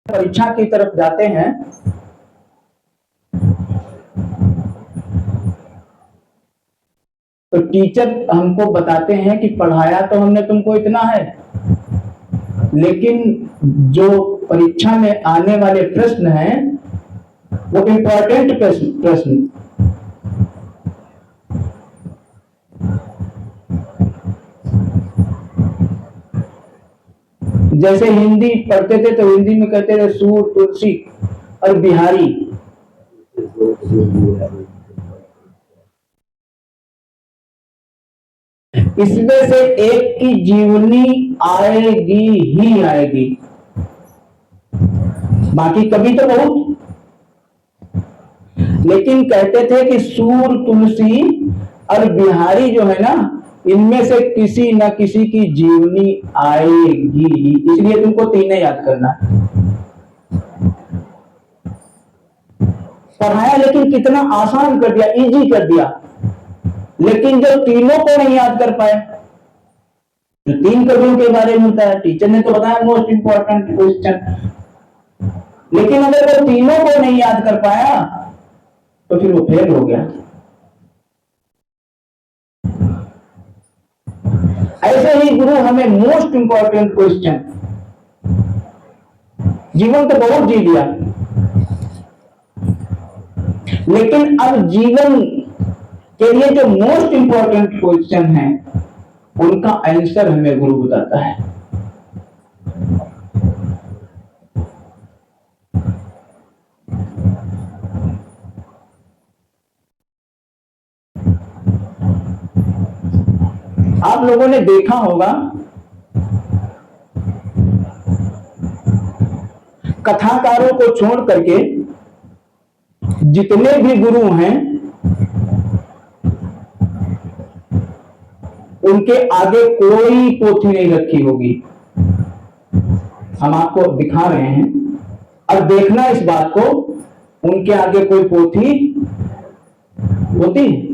परीक्षा की तरफ जाते हैं तो टीचर हमको बताते हैं कि पढ़ाया तो हमने तुमको इतना है, लेकिन जो परीक्षा में आने वाले प्रश्न हैं वो इंपॉर्टेंट प्रश्न जैसे हिंदी पढ़ते थे तो हिंदी में कहते थे सूर, तुलसी और बिहारी। इसमें से एक की जीवनी आएगी ही आएगी, बाकी कभी तो बहुत। लेकिन कहते थे कि सूर, तुलसी और बिहारी जो है ना, इनमें से किसी न किसी की जीवनी आएगी, इसलिए तुमको तीनों याद करना है। पढ़ाया लेकिन कितना आसान कर दिया, इजी कर दिया, लेकिन जो तीनों को नहीं याद कर पाए, जो 3 कवियों के बारे में होता है, टीचर ने तो बताया मोस्ट इंपॉर्टेंट क्वेश्चन, लेकिन अगर वो तीनों को नहीं याद कर पाया तो फिर वो फेल हो गया। ऐसे ही गुरु हमें मोस्ट इंपॉर्टेंट क्वेश्चन, जीवन तो बहुत जी लिया, लेकिन अब जीवन के लिए जो मोस्ट इंपॉर्टेंट क्वेश्चन है उनका आंसर हमें गुरु बताता है। आप लोगों ने देखा होगा कथाकारों को छोड़ करके जितने भी गुरु हैं उनके आगे कोई पोथी नहीं रखी होगी। हम आपको दिखा रहे हैं, और देखना इस बात को, उनके आगे कोई पोथी होती है?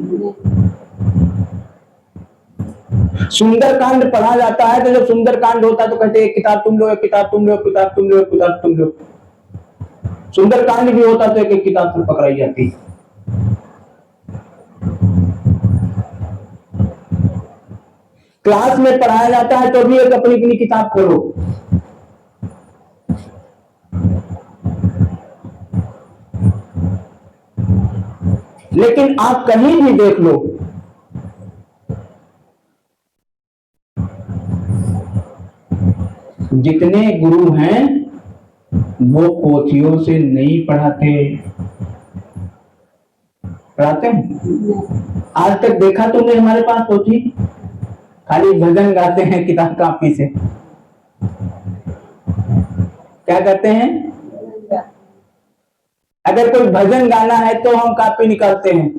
सुंदरकांड पढ़ा जाता है तो जब सुंदरकांड होता है तो कहते हैं एक किताब तुम लो, एक किताब तुम लो, एक किताब तुम लो, एक किताब तुम लो। सुंदरकांड भी होता तो एक किताब फिर पकड़ाई जाती। क्लास में पढ़ाया जाता है तो भी एक अपनी अपनी किताब खोलो। लेकिन आप कहीं भी देख लो, जितने गुरु हैं वो पोथियों से नहीं पढ़ाते हैं। आज तक देखा तुमने हमारे पास पोथी? खाली भजन गाते हैं किताब कापी से। क्या करते हैं? अगर कोई भजन गाना है तो हम कापी निकालते हैं,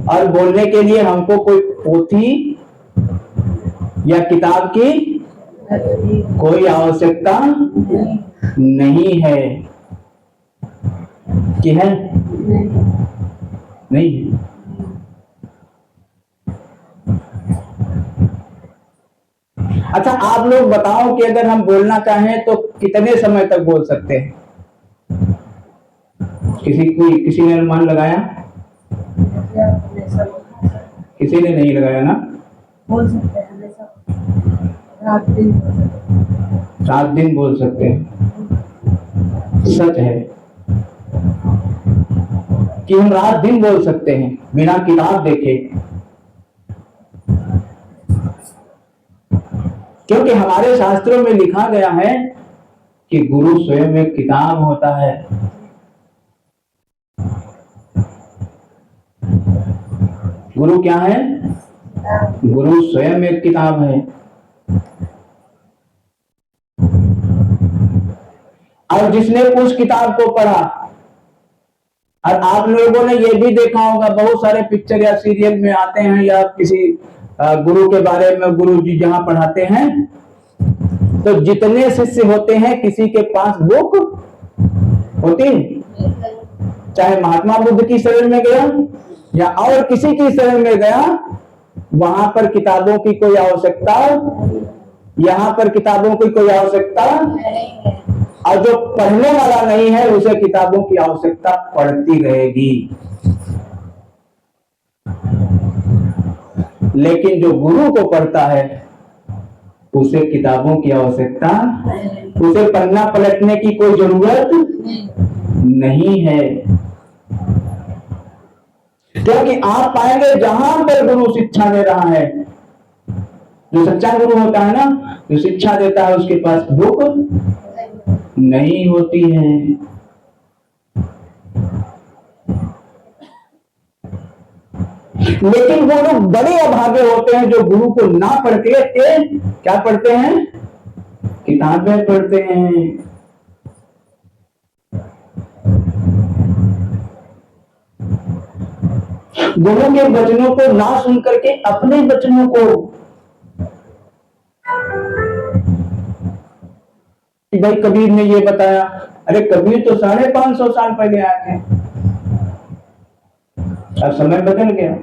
और बोलने के लिए हमको कोई पोथी या किताब की कोई आवश्यकता नहीं है। कि है? नहीं है। अच्छा, आप लोग बताओ कि अगर हम बोलना चाहें तो कितने समय तक बोल सकते हैं? किसी ने अनुमान लगाया? किसी ने नहीं लगाया ना? बोल सकते हैं, 7 दिन बोल सकते हैं। सच है कि हम रात दिन बोल सकते हैं बिना किताब देखे, क्योंकि हमारे शास्त्रों में लिखा गया है कि गुरु स्वयं एक किताब होता है। गुरु क्या है? गुरु स्वयं एक किताब है। और जिसने उस किताब को पढ़ा, और आप लोगों ने ये भी देखा होगा बहुत सारे पिक्चर या सीरियल में आते हैं, या किसी गुरु के बारे में गुरु जी जहां पढ़ाते हैं तो जितने शिष्य होते हैं किसी के पास बुक होती है। चाहे महात्मा बुद्ध की शरण में गया या और किसी की शरण में गया, वहां पर किताबों की कोई आवश्यकता यहाँ पर किताबों की कोई आवश्यकता, और जो पढ़ने वाला नहीं है उसे किताबों की आवश्यकता पड़ती रहेगी। लेकिन जो गुरु को पढ़ता है उसे किताबों की आवश्यकता, उसे पन्ना पलटने की कोई जरूरत नहीं है। क्योंकि आप पाएंगे जहां पर गुरु शिक्षा दे रहा है, जो सच्चा गुरु होता है ना, जो शिक्षा देता है, उसके पास बुक नहीं होती है। लेकिन वो लोग बड़े अभागे होते हैं जो गुरु को ना पढ़ के क्या पढ़ते हैं, किताबें पढ़ते हैं। गुरु के वचनों को ना सुन करके अपने वचनों को, कि भाई कबीर ने ये बताया, अरे कबीर तो 550 साल पहले आए थे, अब समय बदल गया।